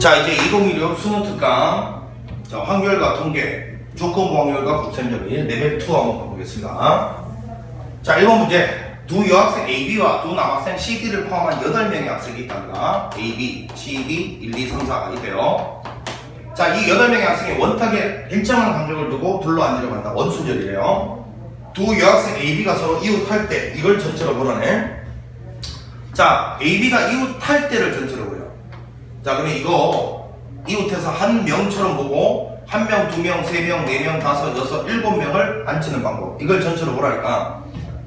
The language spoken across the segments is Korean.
자, 이제 2016 수능 특강. 자, 확률과 통계, 조건부 확률과 국선적인 레벨 2 한번 가보겠습니다. 자, 1번 문제. 두 여학생 AB와 두 남학생 CD를 포함한 8명의 학생이 있답니다. AB, CD, 1, 2, 3, 4가 있대요. 자, 이 8명의 학생이 원탁에 일정한 간격을 두고 둘러앉으려고 한다. 원순절이래요. 두 여학생 AB가 서로 이웃할 때, 이걸 전체로 보라네. 자, AB가 이웃할 때를 전체로 보여. 자, 그러면 이거 이웃해서 한 명처럼 보고 한 명, 두 명, 세 명, 네 명, 다섯, 여섯, 7명을 앉히는 방법. 이걸 전체로 보라니까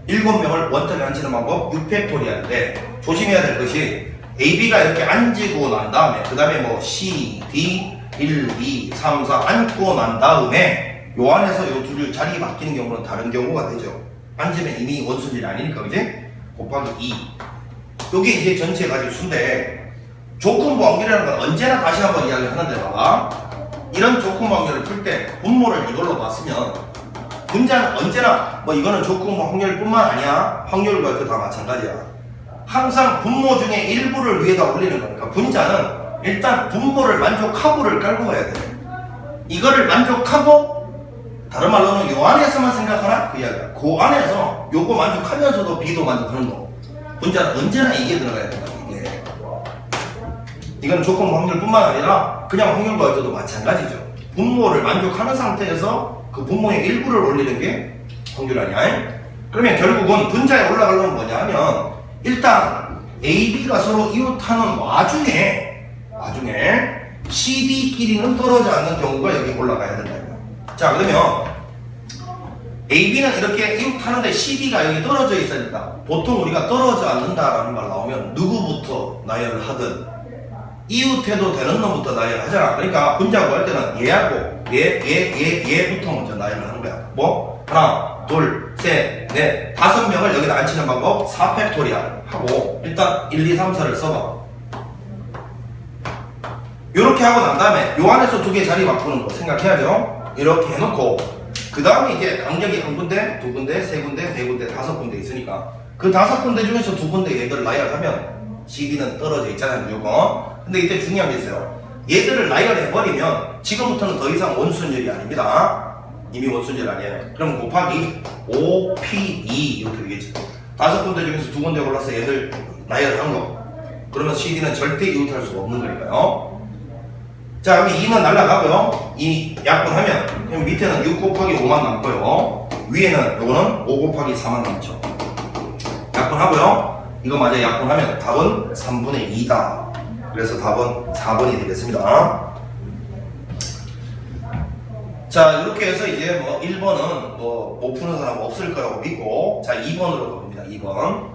7명을 원탁에 앉히는 방법 6팩토리알인데 조심해야 될 것이 AB가 이렇게 앉히고 난 다음에 그 다음에 뭐 C, D, 1, 2, 3, 4 앉고 난 다음에 요 안에서 요 둘이 자리 바뀌는 경우는 다른 경우가 되죠. 앉으면 이미 원순절이 아니니까 그지? 곱하기 2 요게 이제 전체 가질 수인데 조건부 확률이라는 건 언제나 다시 한번 이야기를 하는데 봐봐. 이런 조건부 확률을 풀 때 분모를 이걸로 봤으면 문자는 언제나 뭐 이거는 조건부 확률뿐만 아니야. 확률과 다 마찬가지야. 항상 분모 중에 일부를 위에다 올리는 거니까 분자는 일단 분모를 만족하고를 깔고 가야 돼. 이거를 만족하고 다른 말로는 요 안에서만 생각하라 그 이야기야. 그 안에서 요거 만족하면서도 B도 만족하는 거. 분자는 언제나 이게 들어가야 된다. 이게 이건 조건부 확률뿐만 아니라 그냥 확률과 도 마찬가지죠. 분모를 만족하는 상태에서 그 분모의 일부를 올리는 게 확률 아니야? 그러면 결국은 분자에 올라가려면 뭐냐 하면 일단 AB가 서로 이웃하는 와중에 CD끼리는 떨어져 않는 경우가 여기 올라가야 된다. 자, 그러면 AB는 이렇게 이웃하는데 CD가 여기 떨어져 있어야 된다. 보통 우리가 떨어져 않는다라는 말 나오면 누구부터 나열을 하든 이웃해도 되는 놈부터 나열을 하잖아. 그러니까 분자 구할 때는 얘하고 얘부터 먼저 나열을 하는 거야. 뭐? 하나, 둘, 셋, 넷, 5명을 여기다 앉히는 방법 4팩토리알 하고 일단 1, 2, 3, 4를 써봐. 요렇게 하고 난 다음에 요 안에서 두 개 자리 바꾸는 거 생각해야죠. 이렇게 해놓고 그 다음에 이제 간격이 한 군데, 두 군데, 세 군데, 네 군데, 5군데 있으니까 그 5군데 중에서 2군데 얘들 나열하면 CD는 떨어져 있잖아요. 무조건. 근데 이때 중요한 게 있어요. 얘들을 나열해버리면 지금부터는 더 이상 원순절이 아닙니다. 이미 원순절 아니에요. 그럼 곱하기 5P2 이렇게 되겠지. 5군데 중에서 2군데 골라서 얘들 나열한 거. 그러면 CD는 절대 이웃할 수가 없는 거니까요. 자, 그럼 2는 날라가고요. 2 약분하면 그럼 밑에는 6 곱하기 5만 남고요. 위에는 요거는 5 곱하기 4만 남죠. 약분하고요. 이거 맞아 약분하면 답은 3분의 2다. 그래서 답은 4번이 되겠습니다. 자, 이렇게 해서 이제 뭐 1번은 뭐 못 푸는 사람 없을 거라고 믿고, 자, 2번으로 가봅니다. 2번.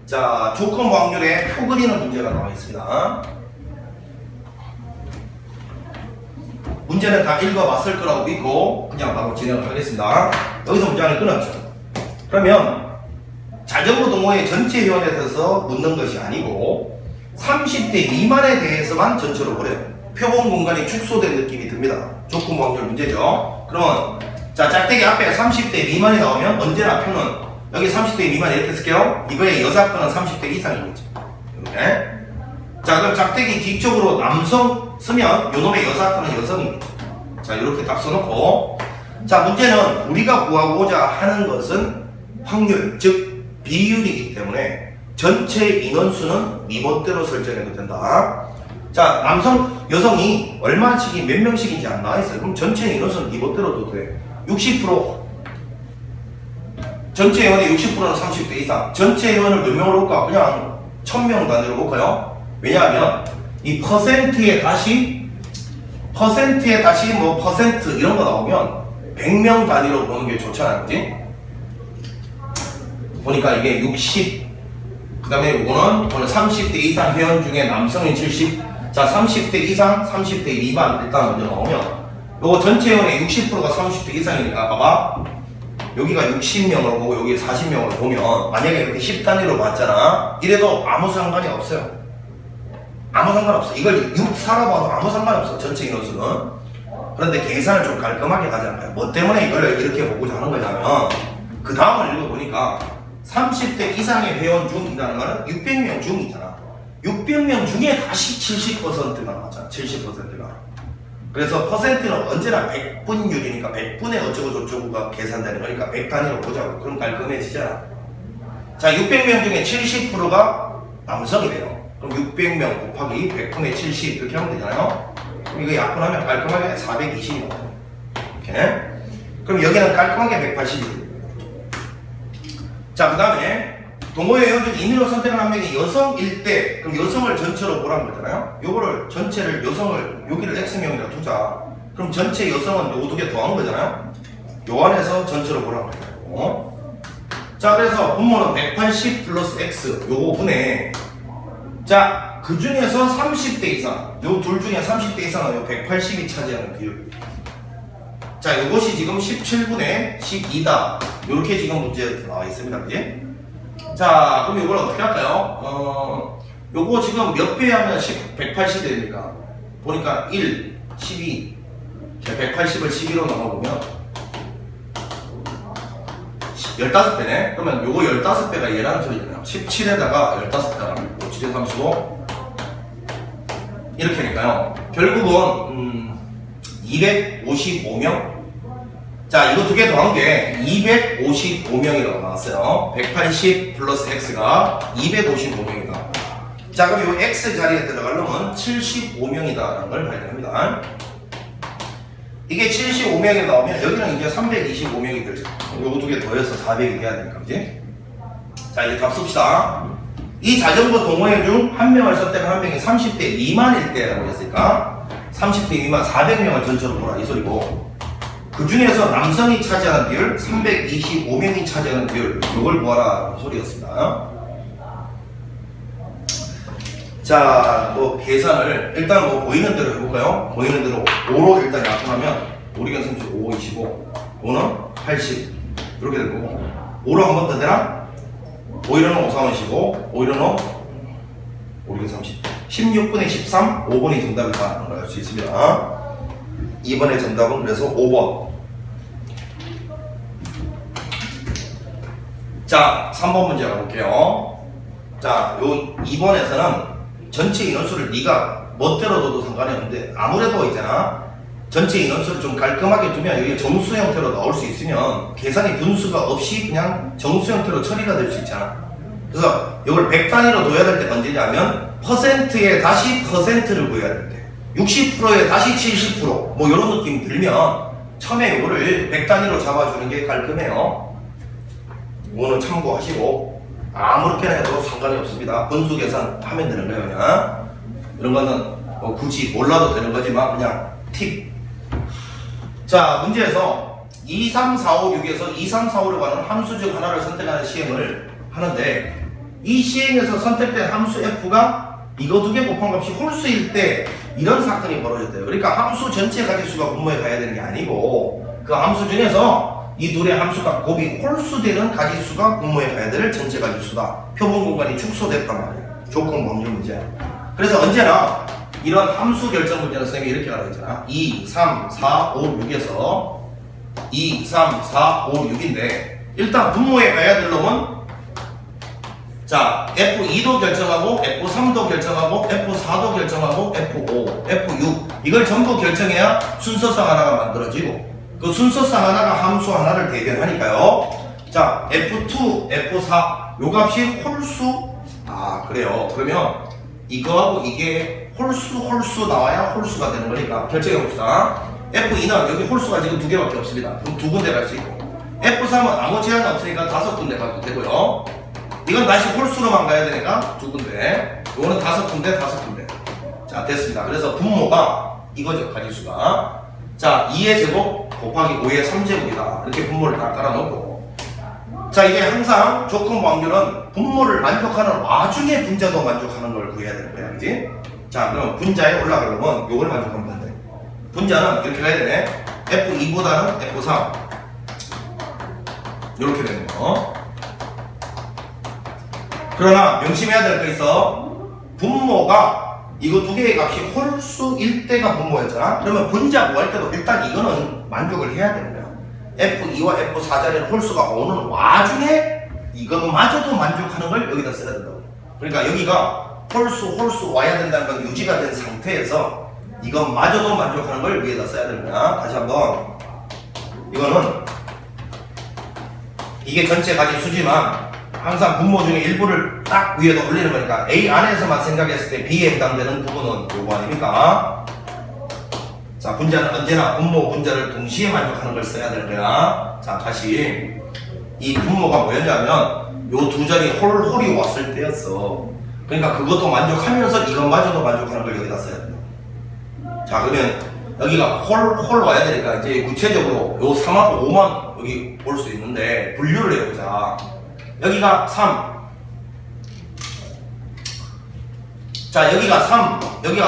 자, 조건부 확률에 표 그리는 문제가 나와 있습니다. 문제는 다 읽어봤을 거라고 믿고 그냥 바로 진행을 하겠습니다. 여기서 문장을 끊었죠. 그러면 자전거 동호회 전체 회원에 대해서 묻는 것이 아니고 30대 미만에 대해서만 전체로 보래요. 표본 공간이 축소된 느낌이 듭니다. 조건부 확률 문제죠. 그러면 자, 짝대기 앞에 30대 미만이 나오면 언제나 표는 여기 30대 미만이 이렇게 쓸게요. 이거의 여사건은 30대 이상이겠죠. 이렇게. 자, 그럼 짝대기 뒤쪽으로 남성 쓰면 요놈의 여사건은 여성이겠죠. 자, 이렇게 딱 써놓고 자, 문제는 우리가 구하고자 하는 것은 확률, 즉 비율이기 때문에 전체 인원수는 미멋대로 설정해도 된다. 자, 남성, 여성이 얼마씩이 몇 명씩인지 안 나와있어요. 그럼 전체 인원수는 미멋대로 둬도 돼. 60% 전체 회원의 60%는 30대 이상. 전체 회원을 몇 명으로 볼까? 그냥 1000명 단위로 볼까요? 왜냐하면 이 퍼센트에 다시 뭐 퍼센트 이런 거 나오면 100명 단위로 보는 게 좋잖아요. 그지? 보니까 이게 60, 그 다음에 이거는 30대 이상 회원 중에 남성이 70, 자, 30대 이상, 30대 미만 일단 먼저 나오면 요거 전체 회원의 60%가 30대 이상이니까 봐봐. 여기가 60명을 보고 여기 40명을 보면 만약에 이렇게 10단위로 봤잖아. 이래도 아무 상관이 없어요. 아무 상관없어. 이걸 6사로 봐도 아무 상관없어. 전체 인원수는. 그런데 계산을 좀 깔끔하게 가잖아요. 뭐 때문에 이걸 이렇게 보고자 하는 거냐면 그 다음을 읽어보니까 30대 이상의 회원 중이라는 거는 600명 중이잖아. 600명 중에 다시 70%가 나왔잖아. 70%가. 그래서 퍼센트는 언제나 100분율이니까 100분의 어쩌고 저쩌고가 계산되는 거니까 100 단위로 보자고. 그럼 깔끔해지잖아. 자, 600명 중에 70%가 남성이래요. 그럼 600명 곱하기 100분의 70 이렇게 하면 되잖아요. 그럼 이거 약분하면 깔끔하게 420이 나와요. 이렇게. 그럼 여기는 깔끔하게 180이. 자, 그 다음에 동호회 회원 중 임의로 선택한 한 명이 여성일 때, 그럼 여성을 전체로 보라는 거잖아요. 요거를 전체를 여성을 여기를 X명이라 두자. 그럼 전체 여성은 요 두 개 더한 거잖아요. 요 안에서 전체로 보라는 거예요. 자, 그래서 분모는 180 플러스 X 요거 분해. 자, 그 중에서 30대 이상, 요 둘 중에 30대 이상은 요 180이 차지하는 비율. 자, 요것이 지금 17분의 12다. 요렇게 지금 문제에 나와 있습니다. 그지? 자, 그럼 이걸 어떻게 할까요? 요거 지금 몇 배 하면 180이 됩니까? 보니까 1, 12, 180을 12로 나눠보면 15배네? 그러면 요거 15배가 얘라는 소리잖아요. 17에다가 15배가 7에 35 이렇게니까요. 결국은 255명? 자, 이거 두 개 더한 게 255명이라고 나왔어요. 180 플러스 X가 255명이다. 자, 그럼 이 X 자리에 들어가려면 75명이다라는 걸 발견합니다. 이게 75명이 나오면 여기는 이제 325명이 들죠. 요거 두 개 더해서 400이 돼야 되니까, 그지? 자, 이제 답 씁시다. 이 자전거 동호회 중 한 명을 선택한 한 명이 30대 미만일 때라고 했으니까 30대 미만 400명을 전체로 보라 이 소리고, 그 중에서 남성이 차지하는 비율 325명이 차지하는 비율 이걸 구하라 소리였습니다. 자, 뭐 계산을 일단 뭐 보이는 대로 해볼까요? 보이는 대로 5로 일단 약분하면 5리견 35, 25, 5는 80 이렇게 될 거고, 5로 한 번 더 되나? 5일은 5, 3은 15, 5일은 5리견 30 16분의 13, 5번이 정답이다 라는 걸 알 수 있습니다. 2번의 정답은 그래서 5번. 자, 3번 문제 가볼게요. 자, 요 2번에서는 전체 인원수를 네가 멋대로 둬도 상관이 없는데, 아무래도 있잖아, 전체 인원수를 좀 깔끔하게 두면 이게 정수 형태로 나올 수 있으면 계산이 분수가 없이 그냥 정수 형태로 처리가 될 수 있잖아. 그래서 이걸 100단위로 둬야 될 때 언제냐면 퍼센트에 다시 퍼센트를 구해야 될 때, 60%에 다시 70% 뭐 이런 느낌이 들면 처음에 이거를 100단위로 잡아주는 게 깔끔해요. 이거는 참고하시고 아무렇게나 해도 상관이 없습니다. 분수 계산하면 되는 거예요. 그냥 이런 거는 뭐 굳이 몰라도 되는 거지만 그냥 팁. 자, 문제에서 2, 3, 4, 5, 6에서 2, 3, 4, 5로 가는 함수 중 하나를 선택하는 시행을 하는데, 이 시행에서 선택된 함수 f가 이거 두 개 곱한 값이 홀수일 때 이런 사건이 벌어졌대요. 그러니까 함수 전체 가지수가 분모에 가야 되는 게 아니고 그 함수 중에서 이 둘의 함수가 곱이 홀수되는 가지수가 분모에 가야 될 전체 가지수다. 표본 공간이 축소됐단 말이에요. 조건 범위 문제. 그래서 언제나 이런 함수 결정 문제는 선생님이 이렇게 가라 했잖아. 2, 3, 4, 5, 6에서 2, 3, 4, 5, 6인데 일단 분모에 가야 될 놈은 자, F2도 결정하고 F3도 결정하고 F4도 결정하고 F5, F6 이걸 전부 결정해야 순서상 하나가 만들어지고, 그 순서상 하나가 함수 하나를 대변하니까요. 자, F2, F4 요 값이 홀수. 아, 그래요. 그러면 이거하고 이게 홀수 나와야 홀수가 되는 거니까 결정해 봅시다. F2는 여기 홀수가 지금 두 개밖에 없습니다. 그럼 두 군데 갈 수 있고, F3은 아무 제한이 없으니까 5군데 가도 되고요. 이건 다시 홀수로만 가야 되니까 두 군데, 이거는 5군데, 5군데. 자, 됐습니다. 그래서 분모가 이거죠, 가지수가. 자, 2의 제곱 곱하기 5의 3제곱이다. 이렇게 분모를 다 깔아놓고. 자, 이게 항상 조건 확률은 분모를 만족하는 와중에 분자도 만족하는 걸 구해야 되는 거야, 그지? 자, 그럼 분자에 올라가려면 요걸 만족하면 돼. 분자는 이렇게 가야 되네. F2보다는 F3. 이렇게 되는 거. 그러나 명심해야 될 거 있어. 분모가 이거 두 개의 값이 홀수일 때가 분모였잖아. 그러면 분자 구할 때도 일단 이거는 만족을 해야 되는 거야. F2와 F4 자리는 홀수가 오는 와중에 이것마저도 만족하는 걸 여기다 써야 된다고. 그러니까 여기가 홀수 와야 된다는 건 유지가 된 상태에서 이것마저도 만족하는 걸 위에다 써야 됩니다. 다시 한번 이거는 이게 전체 가진 수지만 항상 분모 중에 일부를 딱 위에다 올리는 거니까 A 안에서만 생각했을 때 B에 해당되는 부분은 요거 아닙니까? 자, 분자는 언제나 분모, 분자를 동시에 만족하는 걸 써야 되는 거야. 자, 다시 이 분모가 뭐였냐면 요 두 자리 홀이 왔을 때였어. 그러니까 그것도 만족하면서 이것마저도 만족하는 걸 여기다 써야 된다. 자, 그러면 여기가 홀 와야 되니까 이제 구체적으로 요 3하고 5만 여기 올 수 있는데 분류를 해보자. 여기가 3. 자, 여기가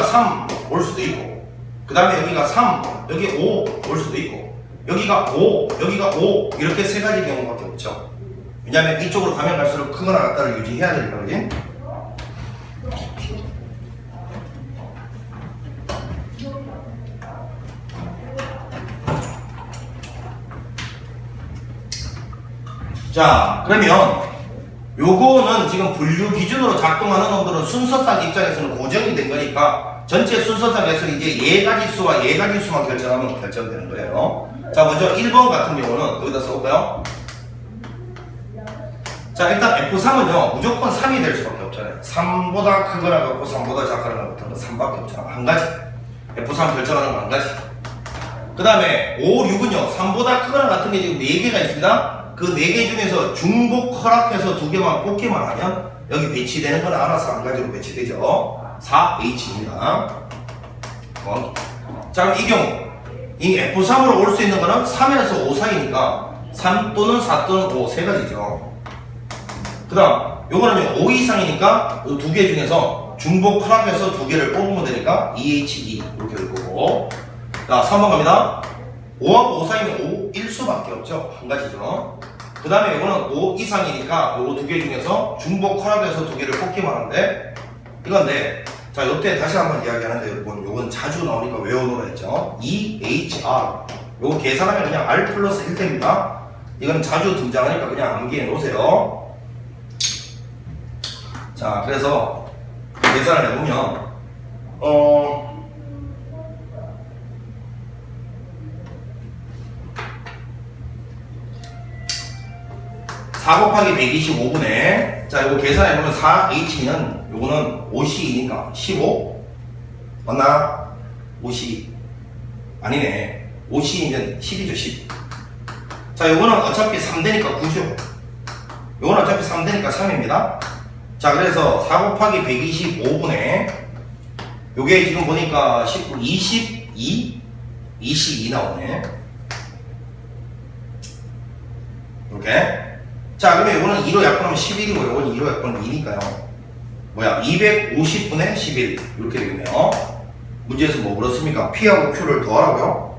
3 올 수도 있고, 그 다음에 여기가 3, 여기 5 올 수도 있고, 여기가 5 이렇게 세 가지 경우밖에 없죠. 왜냐면 이쪽으로 가면 갈수록 크거나 같다를 유지해야 되니까, 그지? 자, 그러면 요거는 지금 분류 기준으로 작동하는 놈들은 순서상 입장에서는 고정이 된 거니까 전체 순서상에서 이제 예가지수와 예가지수만 결정하면 결정되는 거예요. 자, 먼저 1번 같은 경우는 여기다 써볼까요? 자, 일단 F3은요 무조건 3이 될 수밖에 없잖아요. 3보다 크거나 같고 3보다 작거나 같은 건 3밖에 없잖아. 한 가지. F3 결정하는 건 한 가지. 그 다음에 5, 6은요 3보다 크거나 같은 게 지금 4개가 있습니다. 그 4개 중에서 중복 허락해서 2개만 뽑기만 하면 여기 배치되는 건 알아서 한 가지로 배치되죠. 4H입니다. 자, 그럼 이 경우 이 F3으로 올 수 있는 거는 3에서 5 사이니까 3 또는 4 또는 5 세 가지죠. 그 다음 요거는요 5 이상이니까 이 2개 중에서 중복 허락해서 2개를 뽑으면 되니까 2H2 이렇게 될 거고. 자, 3번 갑니다. 5하고 5 사이면 5일 수밖에 없죠. 한 가지죠. 그 다음에 이거는 5 이상이니까 요거 2개 중에서 중복 허락해서 2개를 뽑기만 하는데 이건데, 자, 요때 다시 한번 이야기하는데 여러분 요건 자주 나오니까 외워놓으라 했죠. EHR 요거 계산하면 그냥 R 플러스 1됩니다. 이건 자주 등장하니까 그냥 암기해 놓으세요. 자, 그래서 계산을 해보면 4 곱하기 125분에 자, 요거 계산해보면 4H는 요거는 5C2니까 15 맞나? 5C2 아니네. 5C이면 10이죠. 10. 자, 요거는 어차피 3되니까 9죠. 요거는 어차피 3되니까 3입니다. 자, 그래서 4 곱하기 125분에 요게 지금 보니까 19, 22 나오네. 이렇게. 자, 그러면 이거는 2로 약분하면 11이고 이거는 2로 약분하면 2니까요. 뭐야? 250분의 11 이렇게 되겠네요. 문제에서 뭐 물었습니까? P하고 Q를 더하라고요?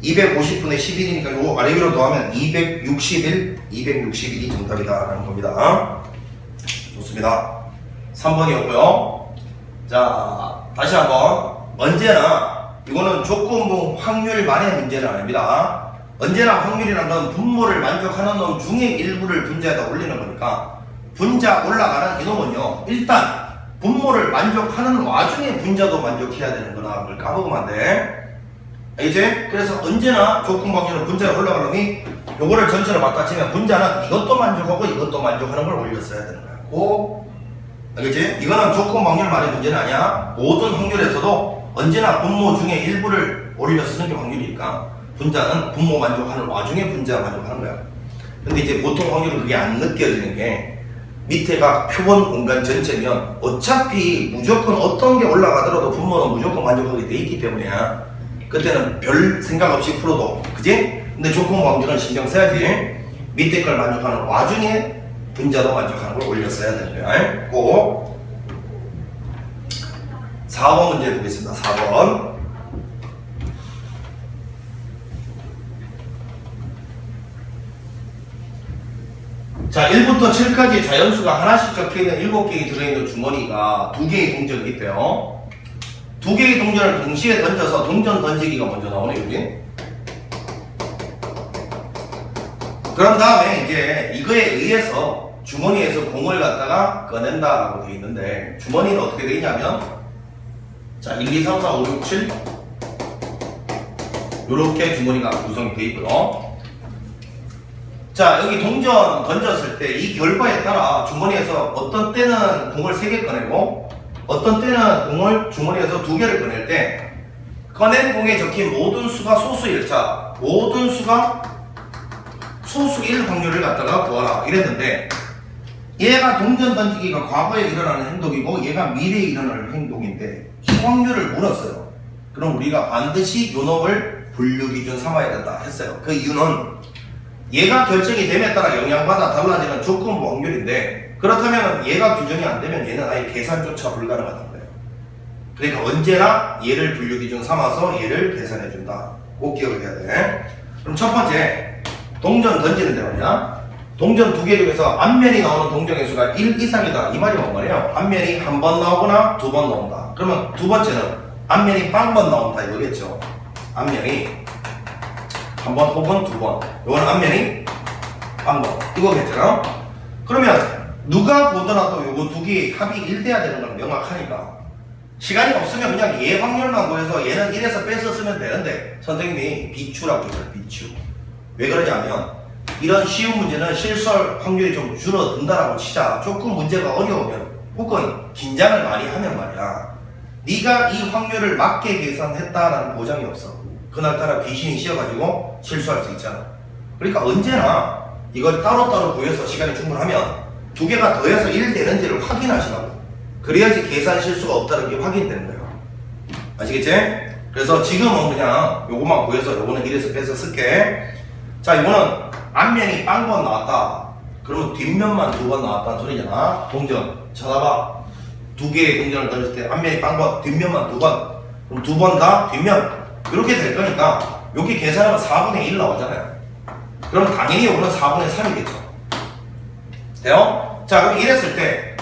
250분의 11이니까 이거 아래 위로 더하면 261이 정답이다라는 겁니다. 좋습니다. 3번이었고요. 자, 다시 한번 언제나 이거는 조건부 확률만의 문제는 아닙니다. 언제나 확률이란 건 분모를 만족하는 놈 중에 일부를 분자에다 올리는 거니까 분자 올라가는 이놈은요 일단 분모를 만족하는 와중에 분자도 만족해야 되는 거나 그걸 까먹으면 안 돼. 알겠지? 그래서 언제나 조건부 확률은 분자에 올라가는 놈이 요거를 전체로 바꿔치면 분자는 이것도 만족하고 이것도 만족하는 걸 올렸어야 되는 거야. 고 알겠지? 이거는 조건부 확률만의 문제는 아니야. 모든 확률에서도 언제나 분모 중에 일부를 올려 쓰는 게 확률이니까 분자는 분모 만족하는 와중에 분자 만족하는 거야. 근데 이제 보통 확률은 그게 안 느껴지는 게 밑에가 표본 공간 전체면 어차피 무조건 어떤 게 올라가더라도 분모는 무조건 만족하게 돼 있기 때문이야. 그때는 별 생각 없이 풀어도 그지? 근데 조건 확률은 신경 써야지. 밑에 걸 만족하는 와중에 분자도 만족하는 걸 올려 써야 되는 거야. 꼭 4번 문제 보겠습니다. 4번. 자, 1부터 7까지 자연수가 하나씩 적혀있는 7개의 들어있는 주머니가 2개의 동전이 있대요. 2개의 동전을 동시에 던져서 동전 던지기가 먼저 나오네요, 여기. 그런 다음에 이제 이거에 의해서 주머니에서 공을 갖다가 꺼낸다라고 되어 있는데 주머니는 어떻게 되어 있냐면 자 1, 2, 3, 4, 5, 6, 7 요렇게 주머니가 구성이 되어 있고요. 자 여기 동전 던졌을 때 이 결과에 따라 주머니에서 어떤 때는 공을 3개 꺼내고 어떤 때는 공을 주머니에서 2개를 꺼낼 때 꺼낸 공에 적힌 모든 수가 소수일 자 모든 수가 소수일 확률을 갖다가 구하라 이랬는데 얘가 동전 던지기가 과거에 일어나는 행동이고 얘가 미래에 일어나는 행동인데 확률을 물었어요. 그럼 우리가 반드시 요 놈을 분류기준 삼아야 된다 했어요. 그 이유는 얘가 결정이 됨에 따라 영향받아 달라지는 조건부 확률인데 그렇다면 얘가 규정이 안 되면 얘는 아예 계산조차 불가능하다는 거예요. 그러니까 언제나 얘를 분류기준 삼아서 얘를 계산해 준다. 꼭 기억을 해야 돼. 그럼 첫 번째 동전 던지는데 말이야 동전 2개 중에서 앞면이 나오는 동전의 수가 1 이상이다 이 말이 뭔 말이에요? 앞면이 한 번 나오거나 2번 나온다. 그러면 두 번째는 앞면이 빵번 나온다 이거겠죠. 앞면이 한 번 혹은 2번 이건 앞면이 빵번 이거겠죠. 그러면 누가 보더라도 요거 두 개의 합이 1 돼야 되는 건 명확하니까 시간이 없으면 그냥 얘 확률만 구해서 얘는 1에서 뺏어 쓰면 되는데 선생님이 비추라고 했어요. 비추. 왜 그러냐면 이런 쉬운 문제는 실수할 확률이 좀 줄어든다라고 치자. 조금 문제가 어려우면 혹은 긴장을 많이 하면 말이야 네가 이 확률을 맞게 계산했다라는 보장이 없어. 그날따라 귀신이 씌어가지고 실수할 수 있잖아. 그러니까 언제나 이걸 따로따로 구해서 시간이 충분하면 2개가 더해서 1 되는지를 확인하시라고. 그래야지 계산 실수가 없다는 게 확인되는 거예요. 아시겠지? 그래서 지금은 그냥 요거만 구해서 요거는 1에서 뺏어 쓸게. 자 이거는 앞면이 빵번 나왔다. 그러면 뒷면만 2번 나왔다는 소리잖아. 동전 찾아봐. 2개의 동전을 던졌을 때 앞면이 빵번 뒷면만 2번. 그럼 2번 다 뒷면 이렇게 될 거니까 여기 계산하면 4분의 1 나오잖아요. 그럼 당연히 요거는 4분의 3이겠죠. 돼요? 자 그럼 이랬을 때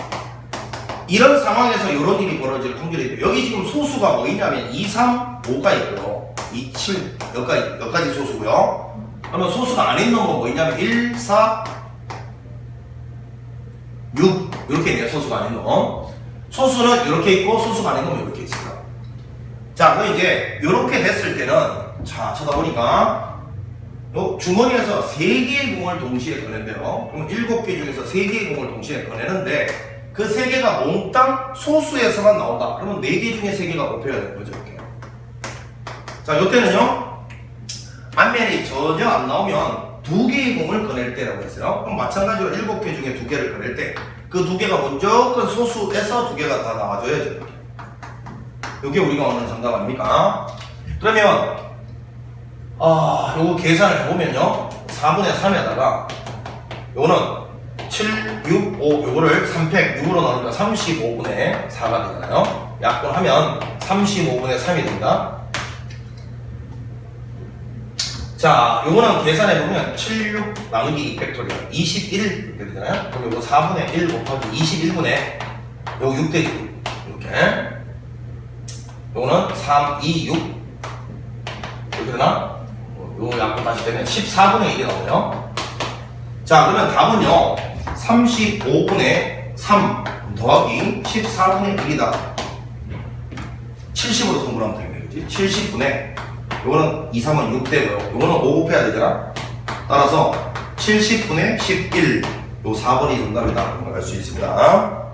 이런 상황에서 이런 일이 벌어질 확률이 있고 여기 지금 소수가 뭐 있냐면 2, 3, 5가 있고요. 2, 7 여기까지 소수고요. 그러면 소수가 아닌 놈은 뭐 있냐면 1, 4, 6 이렇게 있네요. 소수가 아닌 놈. 소수는 이렇게 있고 소수가 아닌 놈은 이렇게 있어요. 자 그럼 이제 이렇게 됐을 때는 자 쳐다보니까 주머니에서 3개의 공을 동시에 꺼낸대요. 그럼 7개 중에서 3개의 공을 동시에 꺼내는데 그 3개가 몽땅 소수에서만 나온다. 그러면 4개 중에 3개가 곱해야 되는 거죠. 이렇게. 자 이때는요 앞면이 전혀 안 나오면 2개의 공을 꺼낼 때라고 했어요. 그럼 마찬가지로 7개 중에 2개를 꺼낼 때 그 2개가 무조건 소수에서 2개가 다 나와줘야죠. 이게 우리가 원하는 정답 아닙니까? 그러면 요거 계산을 해보면요 4분의 3에다가 요거는 7, 6, 5 요거를 3팩 6으로 나누니까 35분의 4가 되잖아요. 약분하면 35분의 3이 됩니다. 자 요거는 계산해보면 7, 6 나누기 2팩토리얼 21 이렇게 되잖아요. 그럼 요거 4분의 1 곱하기 21분의 요거 6 되지 이렇게. 요거는 3, 2, 6 이렇게 되나? 요 약분 다시 되면 14분의 1이 나오네요. 자 그러면 답은요 35분의 3 더하기 14분의 1이다 70으로 통분하면 되겠네. 그치? 70분의 요거는 2, 3은 6 되고요. 요거는 5 곱해야 되잖아. 따라서 70분의 11 요 4번이 정답이다 알 수 있습니다.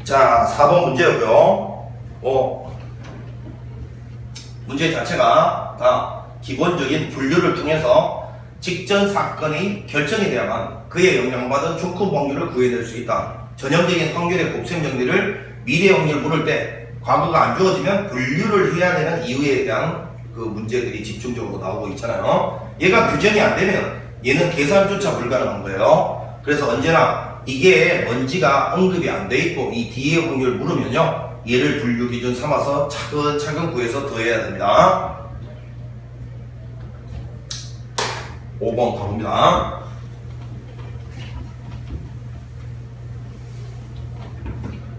자 4번 문제였고요. 문제 자체가 다 기본적인 분류를 통해서 직전 사건이 결정이 돼야만 그에 영향받은 조건 확률을 구해낼 수 있다. 전형적인 확률의 곱셈 정리를 미래 확률 물을 때 과거가 안 주어지면 분류를 해야 되는 이유에 대한 그 문제들이 집중적으로 나오고 있잖아요. 얘가 규정이 안 되면 얘는 계산조차 불가능한 거예요. 그래서 언제나 이게 뭔지가 언급이 안 돼 있고 이 뒤에 확률 물으면요 얘를 분류 기준 삼아서 차근차근 구해서 더해야 됩니다. 5번 가봅니다.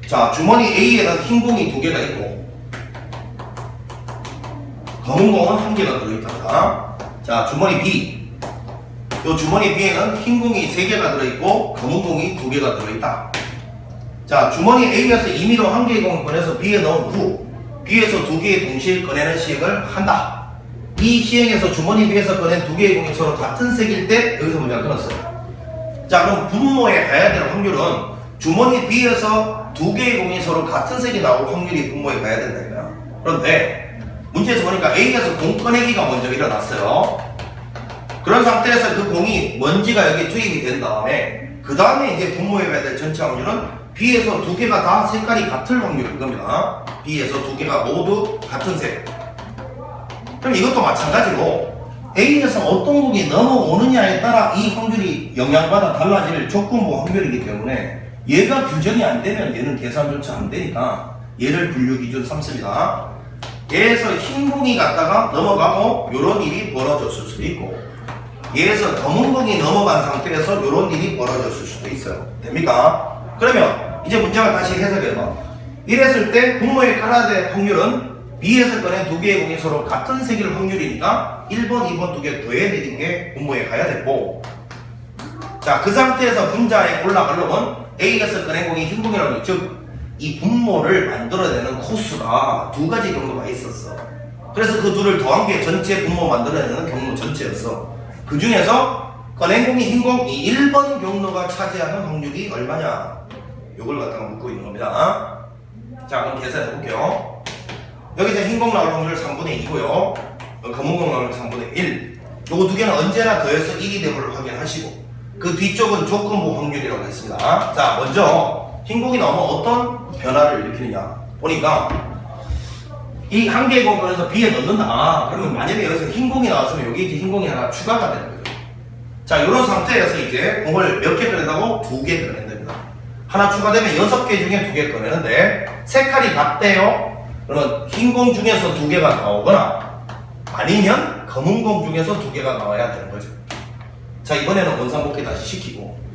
자 주머니 A에는 흰 공이 2개가 있고 검은 공은 1개가 들어있답니다. 자 주머니 B 요 주머니 B에는 흰 공이 3개가 들어있고 검은 공이 2개가 들어있다. 자, 주머니 A에서 임의로 1개의 공을 꺼내서 B에 넣은 후 B에서 2개의 동시에 꺼내는 시행을 한다. 이 시행에서 주머니 B에서 꺼낸 2개의 공이 서로 같은 색일 때 여기서 문제가 끊었어요. 자, 그럼 분모에 가야 될 확률은 주머니 B에서 2개의 공이 서로 같은 색이 나올 확률이 분모에 가야 된다 이거야. 그런데 문제에서 보니까 A에서 공 꺼내기가 먼저 일어났어요. 그런 상태에서 그 공이 먼지가 여기 투입이 된 다음에 그 다음에 이제 분모에 가야 될 전체 확률은 B에서 2개가 다 색깔이 같을 확률일 겁니다. B에서 2개가 모두 같은 색. 그럼 이것도 마찬가지로 A에서 어떤 공이 넘어오느냐에 따라 이 확률이 영향받아 달라질 조건부 확률이기 때문에 얘가 규정이 안 되면 얘는 계산조차 안 되니까 얘를 분류 기준 삼습니다. 얘에서 흰 공이 갔다가 넘어가고 요런 일이 벌어졌을 수도 있고 얘에서 검은 공이 넘어간 상태에서 요런 일이 벌어졌을 수도 있어요. 됩니까? 그러면 이제 문제가 다시 해석해봐. 이랬을 때 분모에 깔아야 될 확률은 B에서 꺼낸 2개의 공이 서로 같은 색일 확률이니까 1번, 2번 2개 더해내린 게 분모에 가야 되고, 자, 그 상태에서 분자에 올라가려면 A에서 꺼낸 공이 흰 공이라는 거, 즉 이 분모를 만들어내는 코수가 2가지 경로가 있었어. 그래서 그 둘을 더한 게 전체 분모 만들어내는 경로 전체였어. 그 중에서 꺼낸 공이 흰 공, 이 1번 경로가 차지하는 확률이 얼마냐? 요걸 갖다가 묻고 있는 겁니다. 자, 그럼 계산해 볼게요. 여기서 흰 공 나올 확률 3분의 2고요. 검은 공 나올 3분의 1. 요거 2개는 언제나 더해서 1이 되고를 확인하시고, 그 뒤쪽은 조건부 확률이라고 했습니다. 자, 먼저 흰 공이 나오면 어떤 변화를 일으키느냐 보니까 이 한 개의 공간에서 B에 넣는다. 그러면 만약에 여기서 흰 공이 나왔으면 여기 이제 흰 공이 하나 추가가 되는 거죠. 자, 이런 상태에서 이제 공을 몇 개 꺼낸다고? 2개 꺼낸답니다. 하나 추가되면 6개 중에 2개 꺼내는데 색깔이 같대요. 그러면 흰 공 중에서 2개가 나오거나 아니면 검은 공 중에서 2개가 나와야 되는 거죠. 자, 이번에는 원상복귀 다시 시키고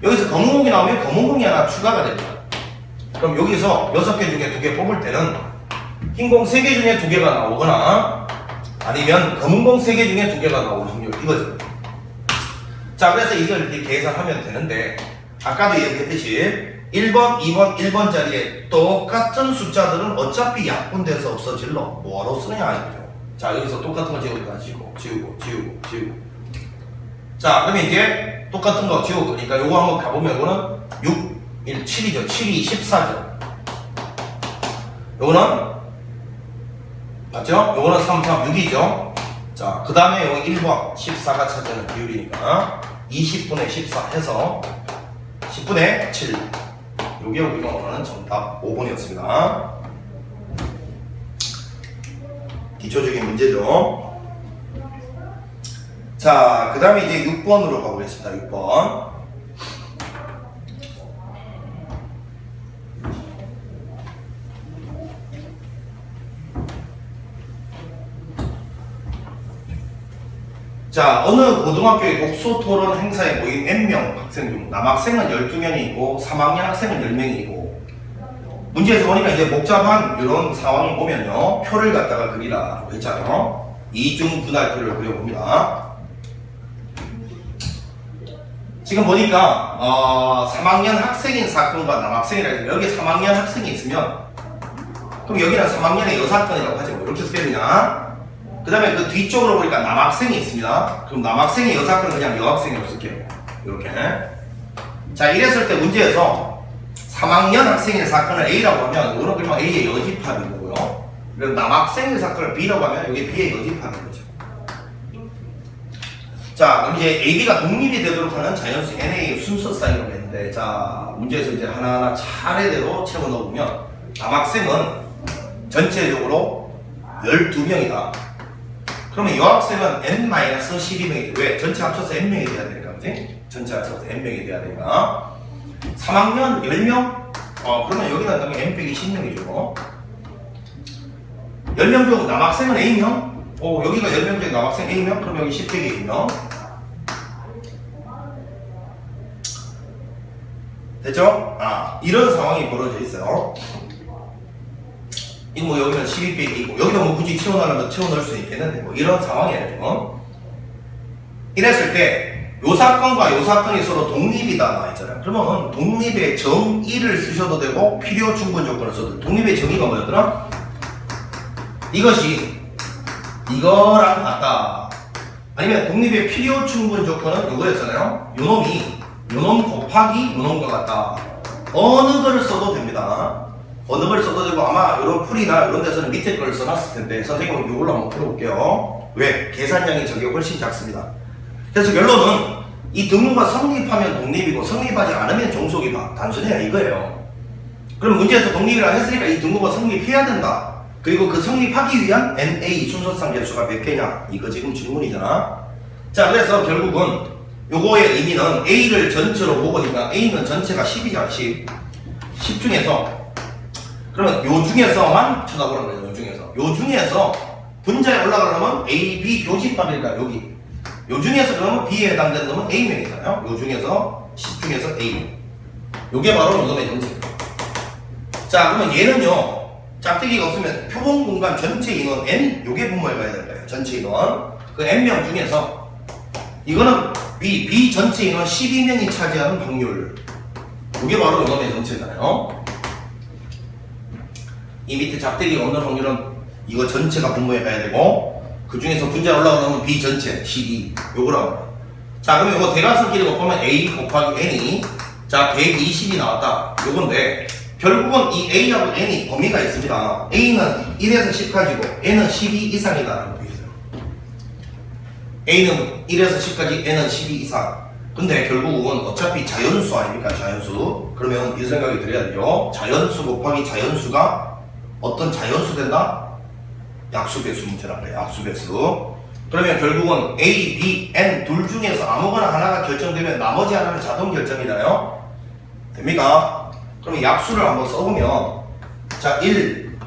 여기서 검은 공이 나오면 검은 공이 하나 추가가 됩니다. 그럼 여기서 6개 중에 2개 뽑을 때는 흰 공 3개 중에 2개가 나오거나 아니면 검은 공 3개 중에 2개가 나올 확률 이거죠. 자, 그래서 이걸 이렇게 계산하면 되는데 아까도 얘기했듯이 1번, 2번, 1번 자리에 똑같은 숫자들은 어차피 약분돼서 없어질러. 뭐하러 쓰느냐 이거죠. 자, 여기서 똑같은 거 지우고 지우고 자, 그러면 이제 똑같은 거 지우고 그러니까 요거 한번 가보면 이거는 6, 1, 7이죠. 7이 14죠. 요거는 맞죠? 요거는 3, 3, 6이죠. 자, 그 다음에 요거 1번 14가 차지하는 비율이니까 20분의 14 해서 10분의 7. 요게 우리가 원하는 정답 5번이었습니다. 기초적인 문제죠. 자, 그 다음에 이제 6번으로 가보겠습니다. 6번. 자, 어느 고등학교의 독서 토론 행사에 모인 N명 학생 중 남학생은 12명이고 3학년 학생은 10명이고 문제에서 보니까 이제 복잡한 이런 상황을 보면요 표를 갖다가 그리라고 했잖아요. 이중분할표를 그려봅니다. 지금 보니까 3학년 학생인 사건과 남학생이라 해서 여기 3학년 학생이 있으면 그럼 여기는 3학년의 여사건이라고 하죠. 이렇게 쓰게 되냐. 그 다음에 그 뒤쪽으로 보니까 남학생이 있습니다. 그럼 남학생의 여사건은 그냥 여학생이라고 쓸게요. 이렇게. 자, 이랬을 때 문제에서 3학년 학생의 사건을 A라고 하면 이거는 그냥 A의 여집합인 거고요. 그리고 남학생의 사건을 B라고 하면 여기 B의 여집합인 거죠. 자, 그럼 이제 AB가 독립이 되도록 하는 자연수 NA의 순서쌍이라고 했는데, 자, 문제에서 이제 하나하나 차례대로 채워 넣어보면, 남학생은 전체적으로 12명이다. 그러면 여학생은 N-12명이지. 왜? 전체 합쳐서 N명이 돼야 되니까, 그지? 전체 합쳐서 N명이 돼야 되니까. 3학년 10명? 그러면 여기는 그러면 N-10명이죠. 10명 중 남학생은 A명? 여기가 10명 중에 남학생 A명? 그럼 여기 10팩이 A명. 됐죠? 이런 상황이 벌어져 있어요. 이거 뭐 여기는 12팩이 있고, 여기도 뭐 굳이 채워넣으면 채워넣을 수 있겠는데, 뭐 이런 상황이에요, 지금. 이랬을 때, 요 사건과 요 사건이 서로 독립이다 나와 있잖아요. 그러면 독립의 정의를 쓰셔도 되고 필요 충분 조건을 써도 돼요. 독립의 정의가 뭐였더라? 이것이 이거랑 같다. 아니면 독립의 필요 충분 조건은 이거였잖아요. 요놈 곱하기 요놈과 같다. 어느 거를 써도 됩니다. 어느 걸 써도 되고 아마 이런 풀이나 이런 데서는 밑에 걸 써놨을 텐데 선생님은 이걸로 한번 풀어볼게요. 왜? 계산량이 저게 훨씬 작습니다. 그래서 결론은 이 등호가 성립하면 독립이고 성립하지 않으면 종속이다. 단순해요 이거예요. 그럼 문제에서 독립이라 했으니까 이 등호가 성립해야 된다. 그리고 그 성립하기 위한 NA 순서상 개수가 몇 개냐? 이거 지금 질문이잖아. 자, 그래서 결국은 요거의 의미는 A를 전체로 먹으니까 A는 전체가 10이잖아. 10 중에서 그러면 요 중에서만 쳐다보는 거예요. 요 중에서 분자에 올라가려면 A, B 교집합이니까 여기 요 중에서 그러면 B에 해당되는 놈은 A명이잖아요. 요 중에서 10 중에서 A. 요게 바로 요놈의 정책. 자, 그러면 얘는요. 짝대기가 없으면 표본 공간 전체 인원 N 요게 분모해 가야 될 거예요. 전체 인원. 그 N명 중에서 이거는 B 전체 인원 12명이 차지하는 확률. 요게 바로 요놈의 정체잖아요. 이 밑에 짝대기가 없는 확률은 이거 전체가 분모해 가야 되고 그 중에서 분자 올라가면 B 전체 12 요거라고 해요. 자, 그러면 이거 대각선끼리 곱하면 A 곱하기 N이 자 120이 나왔다. 요건데 결국은 이 A하고 N이 범위가 있습니다. A는 1에서 10까지고 N은 12 이상이다라고 되어 있어요. A는 1에서 10까지, N은 12 이상. 근데 결국은 어차피 자연수 아닙니까? 자연수. 그러면 이 생각이 들어야 되죠. 자연수 곱하기 자연수가 어떤 자연수 된다? 약수배수 문제란 거예요. 약수배수. 그러면 결국은 A, B, N 둘 중에서 아무거나 하나가 결정되면 나머지 하나는 자동 결정이잖아요. 됩니까? 그러면 약수를 한번 써보면 자 1,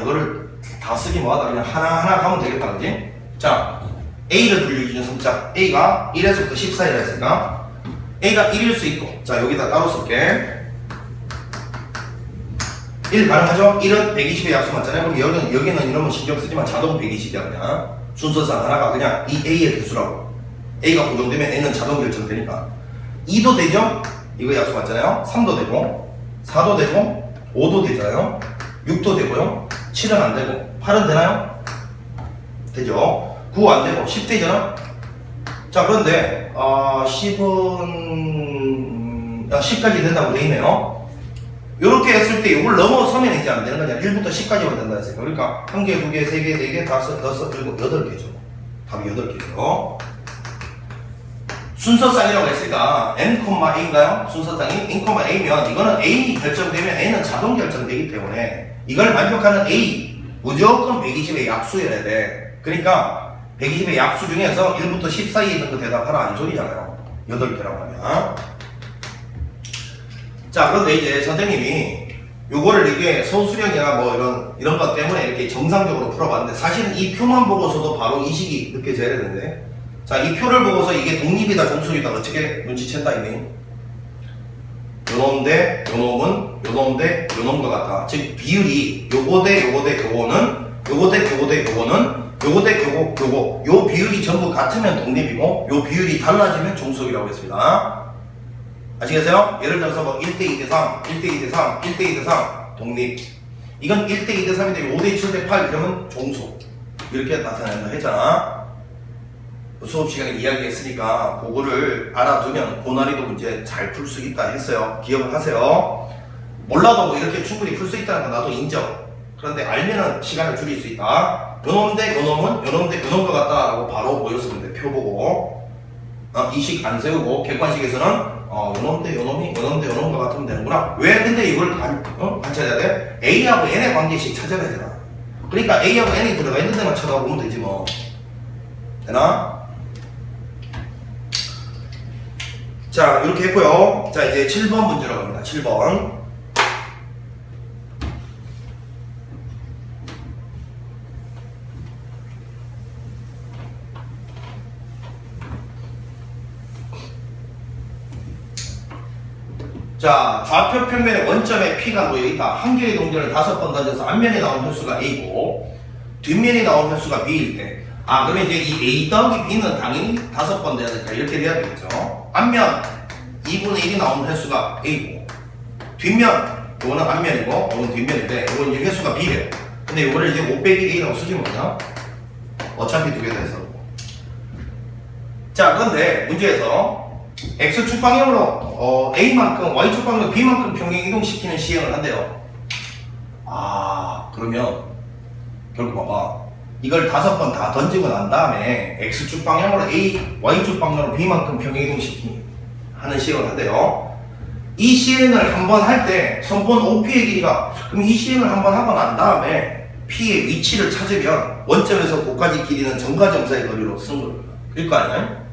이거를 다 쓰기 뭐하다 그냥 하나하나 가면 되겠다 그지? 자 A를 분류기준 삼자 A가 1에서부터 14이라 했으니까 A가 1일 수 있고 자 여기다 따로 쓸게 1 가능하죠? 1은 120의 약수 맞잖아요. 그럼 여기는 이러면 신경 쓰지만 자동 120이야 그냥 순서상 하나가 그냥 이 A의 개수라고 A가 고정되면 N은 자동 결정되니까 2도 되죠? 이거 약수 맞잖아요. 3도 되고 4도 되고 5도 되잖아요. 6도 되고요. 7은 안 되고 8은 되나요? 되죠. 9 안 되고 10 되잖아. 자 그런데 10은 10까지 된다고 돼 있네요. 이렇게 했을 때 이걸 넘어서면 이제 안 되는 거냐. 1부터 10까지만 된다 했으니까 그러니까 1개, 2개, 3개, 4개, 5, 6, 7, 8개죠. 답이 8개죠. 순서상이라고 했으니까 N,A인가요? 순서상이 N,A면 이거는 A 결정되면 N은 자동 결정되기 때문에 이걸 만족하는 A 무조건 120의 약수여야 돼. 그러니까 120의 약수 중에서 1부터 10 사이에 있는 거 대답하라 이 소리잖아요. 8개라고 하면. 자 그런데 이제 선생님이 요거를 이게 소수령이나 뭐 이런 것 때문에 이렇게 정상적으로 풀어봤는데 사실은 이 표만 보고서도 바로 이식이 느껴져야 되는데 자, 이 표를 보고서 이게 독립이다, 종속이다 어떻게 눈치챈다 이니? 요놈 대 요놈은 요놈 대 요놈과 같다. 즉 비율이 요거 대 요거 대 요거는 요거 대 요거 대 요거는 요거 대 요거 요 비율이 전부 같으면 독립이고 요 비율이 달라지면 종속이라고 했습니다. 아시겠어요? 예를 들어서 뭐 1대 2대 3, 1대 2대 3, 1대 2대 3 독립. 이건 1대 2대 3인데 5대 7 대 8 이러면 종속. 이렇게 나타낸다 했잖아. 수업 시간에 이야기했으니까 그거를 알아두면 고난이도 문제 잘 풀 수 있다 했어요. 기억을 하세요. 몰라도 뭐 이렇게 충분히 풀 수 있다는 건 나도 인정. 그런데 알면은 시간을 줄일 수 있다. 요놈 대 요놈은 요놈 대 요놈과 같다라고 바로 보였으면 돼. 표 보고 이식 안 세우고 객관식에서는 요놈 대 요놈이 요놈 대 요놈과 같으면 되는구나. 왜 근데 이걸 관찰해야 돼? A하고 N의 관계식 찾아야 되나? 그러니까 A하고 N이 들어가 있는 데만 쳐다보면 되지 뭐. 되나? 자 이렇게 했고요. 자 이제 7번 문제로 갑니다. 7번 자 좌표 평면에 원점에 P가 놓여있다. 한 개의 동전을 5번 던져서 앞면에 나온 횟수가 A고 뒷면에 나온 횟수가 B일 때 그러면 이제 이 A 더하기 B는 당연히 5번 돼야 되니까 이렇게 돼야 되겠죠. 앞면 2분의 1이 나오는 횟수가 A고, 뒷면, 요거는 앞면이고, 요거는 뒷면인데, 요건 이제 횟수가 B래요. 근데 요거를 이제 5 빼기 A라고 쓰지 뭐냐? 어차피 두 개 돼서. 자, 그런데 문제에서 X축 방향으로 A만큼, Y축 방향으로 B만큼 평행 이동시키는 시행을 한대요. 그러면 결국 봐봐. 이걸 5번 다 던지고 난 다음에 X축 방향으로 A, Y축 방향으로 B만큼 평행 이동시키는 하는 시행을 한대요. 이 시행을 한번 할 때 선본 OP의 길이가, 그럼 이 시행을 한번 하고 난 다음에 P의 위치를 찾으면 원점에서 고까지 길이는 점과 점사의 거리로 쓴 거예요. 그럴 거 아니에요?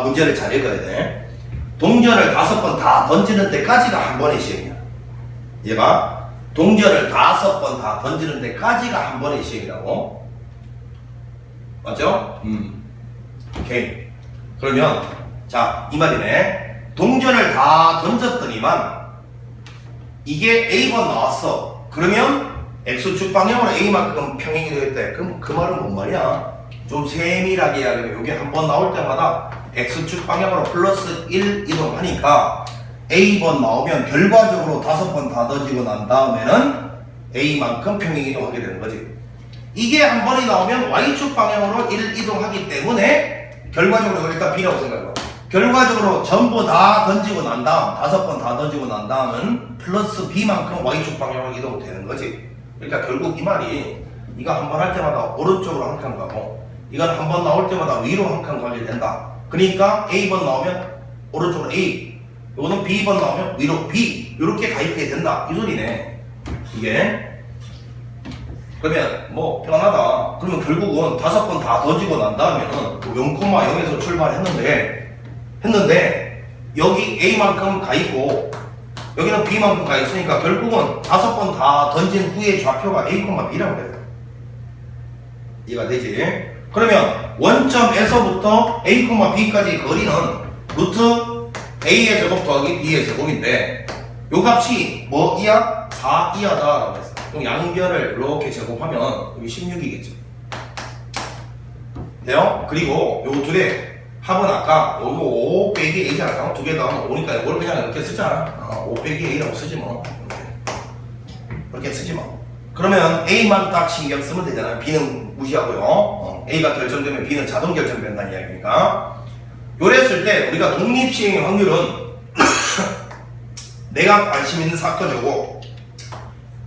문제를 잘 읽어야 돼. 동전을 5번 다 던지는 데까지가 한 번의 시행이야. 얘가 동전을 5번 다 던지는 데까지가 한 번의 시행이라고. 맞죠? 오케이. 그러면 자, 이 말이네. 동전을 다 던졌더니만 이게 A번 나왔어. 그러면 X축 방향으로 A만큼 평행이 되겠다. 그럼 그 말은 뭔 말이야? 좀 세밀하게 이야기하면 이게 한 번 나올 때마다 X축 방향으로 플러스 1 이동하니까 A번 나오면 결과적으로 5번 다 던지고 난 다음에는 A만큼 평행 이동하게 되는 거지. 이게 한 번이 나오면 Y축 방향으로 1 이동하기 때문에 결과적으로 일단 B라고 생각해봐. 결과적으로 전부 다 던지고 난 다음, 5번 다 던지고 난 다음은 플러스 B만큼 Y축 방향으로 이동되는 거지. 그러니까 결국 이 말이 이거 한 번 할 때마다 오른쪽으로 한 칸 가고 이건 한 번 나올 때마다 위로 한 칸 가게 된다. 그러니까 A번 나오면 오른쪽으로 A, 이거는 B번 나오면 위로 B, 이렇게 가입해야 된다. 이 소리네. 이게. 그러면 뭐 편하다. 그러면 결국은 5번 다 던지고 난 다음에는 0,0에서 출발했는데 여기 A만큼 가 있고 여기는 B만큼 가 있으니까 결국은 5번 다 던진 후에 좌표가 A, B라고 그래요. 이해가 되지? 그러면 원점에서부터 A, B까지 거리는 루트 A의 제곱 더하기 B의 제곱인데 요 값이 뭐 이하? 4 이하다 라고 했어. 그럼 양변을 이렇게 제곱하면 여기 16이겠죠. 돼요? 그리고 요 두 개 합은 아까 요거 5 빼기 A잖아요. 두 개 더하면 5니까 이걸 그냥 이렇게 쓰잖아. 5 빼기 A라고 쓰지 뭐. 이렇게 쓰지 뭐. 그러면 A만 딱 신경 쓰면 되잖아요. B는 무시하고요. A가 결정되면 B는 자동 결정된다는 이야기니까. 요랬을 때 우리가 독립시행의 확률은 내가 관심 있는 사건이고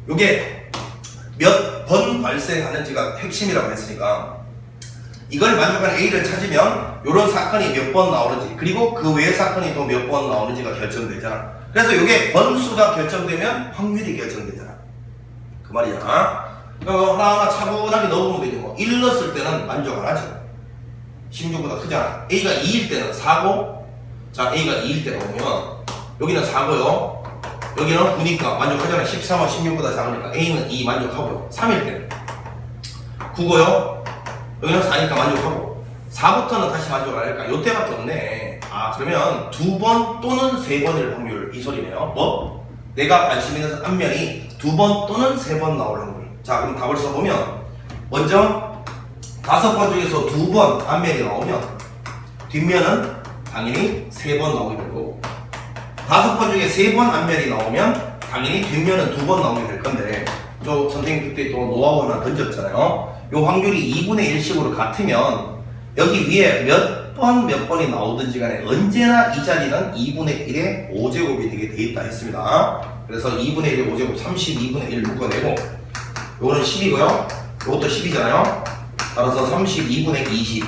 요게 몇 번 발생하는지가 핵심이라고 했으니까 이걸 만족하는 A를 찾으면 요런 사건이 몇 번 나오는지 그리고 그 외의 사건이 또 몇 번 나오는지가 결정되잖아. 그래서 요게 번수가 결정되면 확률이 결정되잖아. 그 말이잖아. 하나하나 차분하게 넣어보면 되지 뭐. 1 넣었을 때는 만족 안 하지. 16보다 크잖아. A가 2일 때는 4고 자 A가 2일 때가 오면 여기는 4고요. 여기는 9니까 만족하잖아. 13은 16보다 작으니까 A는 2 만족하고요. 3일 때는 9고요. 여기는 4니까 만족하고 4부터는 다시 만족 안 할까? 요때밖에 없네. 그러면 2번 또는 3번일 확률 이 소리네요. 뭐? 내가 관심 있는 앞면이 2번 또는 3번 나올 확률. 자 그럼 답을 써보면 먼저 5번 중에서 2번 앞면이 나오면 뒷면은 당연히 3번 나오게 되고 5번 중에 3번 앞면이 나오면 당연히 뒷면은 2번 나오게 될 건데 저 선생님 그때 또 노하우 하나 던졌잖아요. 요 확률이 2분의 1씩으로 같으면 여기 위에 몇 번이 나오든지 간에 언제나 이 자리는 2분의 1의 5제곱이 되게 돼 있다 했습니다. 그래서 2분의 1의 5제곱 32분의 1 묶어내고 요거는 10이고요. 요것도 10이잖아요. 따라서 32분의 20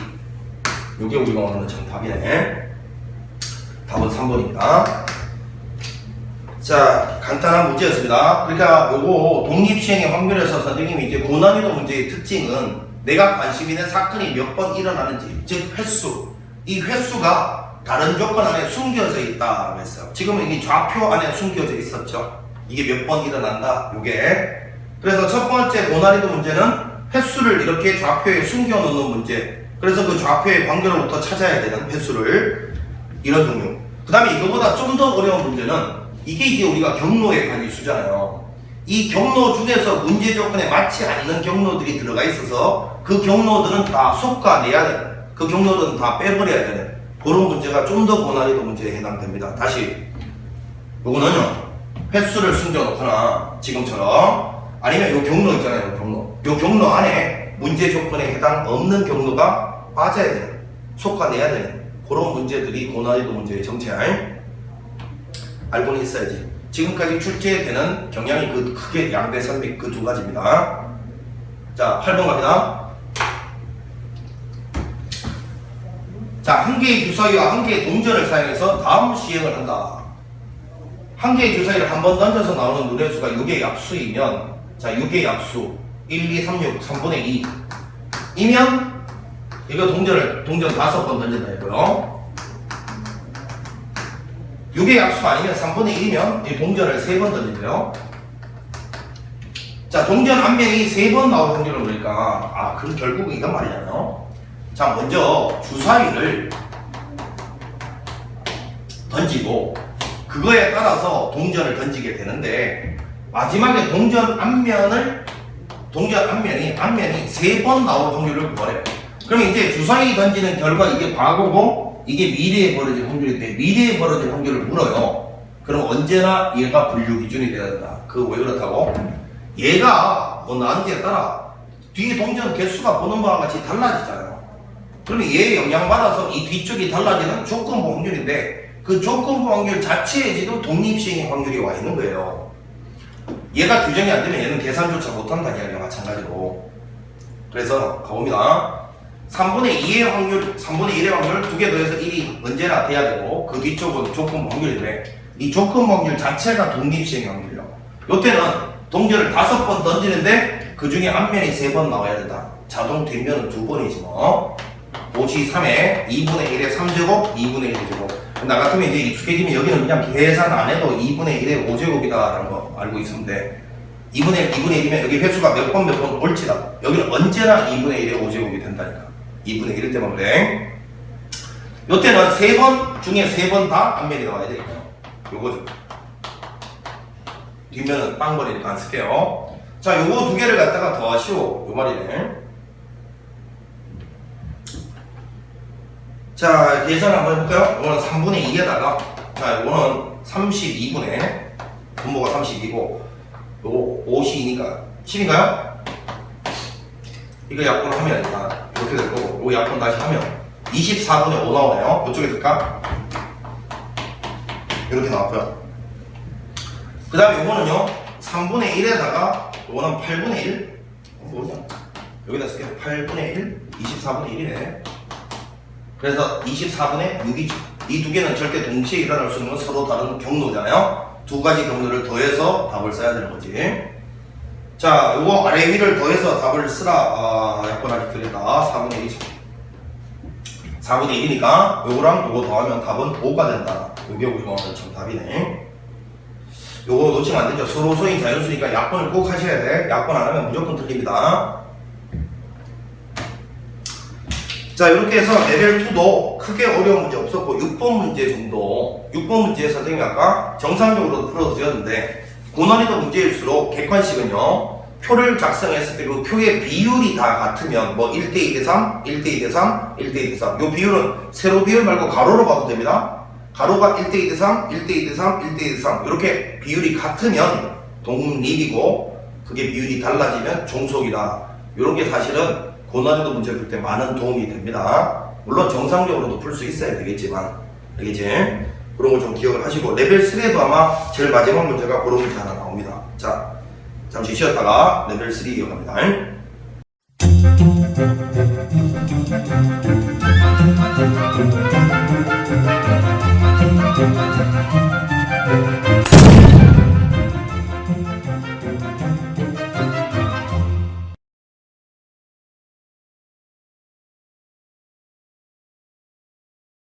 요게 우리가 원하는 정답이네. 답은 3번입니다. 자, 간단한 문제였습니다. 그러니까 요거 독립시행의 확률에서 선생님이 이제 고난이도 문제의 특징은 내가 관심 있는 사건이 몇 번 일어나는지, 즉 횟수. 이 횟수가 다른 조건 안에 숨겨져 있다고 했어요. 지금은 이 좌표 안에 숨겨져 있었죠. 이게 몇 번 일어난다, 요게. 그래서 첫 번째 고난이도 문제는 횟수를 이렇게 좌표에 숨겨놓는 문제. 그래서 그 좌표의 관계로부터 찾아야 되는 횟수를 이런 종류. 그 다음에 이거보다 좀 더 어려운 문제는 이게 이제 우리가 경로의 관리수잖아요. 이 경로 중에서 문제 조건에 맞지 않는 경로들이 들어가 있어서 그 경로들은 다 솎아내야 되는, 그 경로들은 다 빼버려야 되는 그런 문제가 좀 더 고난이도 문제에 해당됩니다. 다시 요거는요, 횟수를 숨겨놓거나 지금처럼, 아니면 요 경로 있잖아요, 요 경로 안에 문제 조건에 해당 없는 경로가 빠져야 되는, 솎아내야 되는 그런 문제들이 고난이도 문제의 정체알 알고는 있어야지. 지금까지 출제되는 경향이 크게 양대 산맥 그 두 가지입니다. 자, 8번 갑니다. 자, 한 개의 주사위와 한 개의 동전을 사용해서 다음 시행을 한다. 한 개의 주사위를 한 번 던져서 나오는 눈의 수가 6의 약수이면, 자, 6의 약수 1, 2, 3, 6, 3분의 2 이면 이거 동전 5번 던진다 했고요. 6의 약수가 아니면 3분의 1이면 이 동전을 3번 던진대요. 자, 동전 앞면이 3번 나올 확률은 그러니까, 그럼 결국은 이건 말이잖아요. 자, 먼저 주사위를 던지고 그거에 따라서 동전을 던지게 되는데, 마지막에 동전 앞면이 3번 나올 확률을 구하래요. 그럼 이제 주사위 던지는 결과 이게 과거고 이게 미래에 벌어질 확률인데, 미래에 벌어질 확률을 물어요. 그럼 언제나 얘가 분류 기준이 돼야 된다. 그거 왜 그렇다고? 얘가 뭐 나은지에 따라 뒤에 동전 개수가 보는 바와 같이 달라지잖아요. 그러면 얘에 영향받아서 이 뒤쪽이 달라지는 조건부 확률인데, 그 조건부 확률 자체에 지금 독립시행의 확률이 와 있는 거예요. 얘가 규정이 안 되면 얘는 계산조차 못한다는 이야기와 마찬가지로. 그래서 가봅니다. 3분의 2의 확률, 3분의 1의 확률 2개 더해서 1이 언제나 돼야 되고, 그 뒤쪽은 조건부 확률인데, 이 조건부 확률 자체가 독립시행의 확률이라고. 요때는 동전을 5번 던지는데 그 중에 앞면이 3번 나와야 된다. 자동 뒷면은 2번이지 뭐. 5시 3에 2분의 1의 3제곱, 2분의 1의 제곱. 나 같으면 이제 익숙해지면 여기는 그냥 계산 안 해도 2분의 1의 5제곱이다라는 거 알고 있으면 돼. 2분의 1이면 여기 횟수가 몇 번 올지다. 여기는 언제나 2분의 1의 5제곱이 된다니까. 2분의 1일 때만 그래. 요때는 3번 중에 3번 다 앞면이 나와야 되니까 요거죠. 뒷면은 빵벌이니까 안 쓸게요. 자, 요거 두 개를 갖다가 더하시오. 요 말이네. 자, 계산 한번 해볼까요? 이거는 3분의 2에다가, 자, 이거는 32분의, 분모가 32고, 요거 5C이니까 10인가요? 이거 약분을 하면 이렇게 될 거고, 요거 약분 다시 하면 24분의 5 나오네요. 이쪽에 쓸까? 이렇게 나왔고요. 그 다음에 요거는요, 3분의 1에다가, 요거는 8분의 1? 뭐냐? 여기다 쓸게요. 8분의 1, 24분의 1이네. 그래서 24분의 6이죠. 이 두 개는 절대 동시에 일어날 수 있는 건 서로 다른 경로잖아요. 두 가지 경로를 더해서 답을 써야 되는 거지. 자, 요거 아래 위를 더해서 답을 쓰라. 약분하기 드린다. 4분의 1이죠. 4분의 1이니까 요거랑 요거 더하면 답은 5가 된다. 요게 우리가 오늘 정답이네. 요거 놓치면 안 되죠. 서로 소인 자연수니까 약분을 꼭 하셔야 돼. 약분 안 하면 무조건 틀립니다. 자, 이렇게 해서 레벨 2도 크게 어려운 문제 없었고 6번 문제 정도, 6번 문제 선생님이 아까 정상적으로 풀어드렸는데, 고난이도 문제일수록 객관식은요, 표를 작성했을 때 그 표의 비율이 다 같으면 뭐 1대2대 3, 1대2대 3, 1대2대 3, 요 비율은 세로 비율 말고 가로로 봐도 됩니다. 가로가 1대2대 3, 1대2대 3, 1대2대 3 이렇게 비율이 같으면 독립이고, 그게 비율이 달라지면 종속이다. 이런 게 사실은 고난이도 문제 풀 때 많은 도움이 됩니다. 물론 정상적으로도 풀 수 있어야 되겠지만, 알겠지? 그런 걸 좀 기억을 하시고, 레벨 3에도 아마 제일 마지막 문제가 그런 문제 하나 나옵니다. 자, 잠시 쉬었다가 레벨 3 이어갑니다.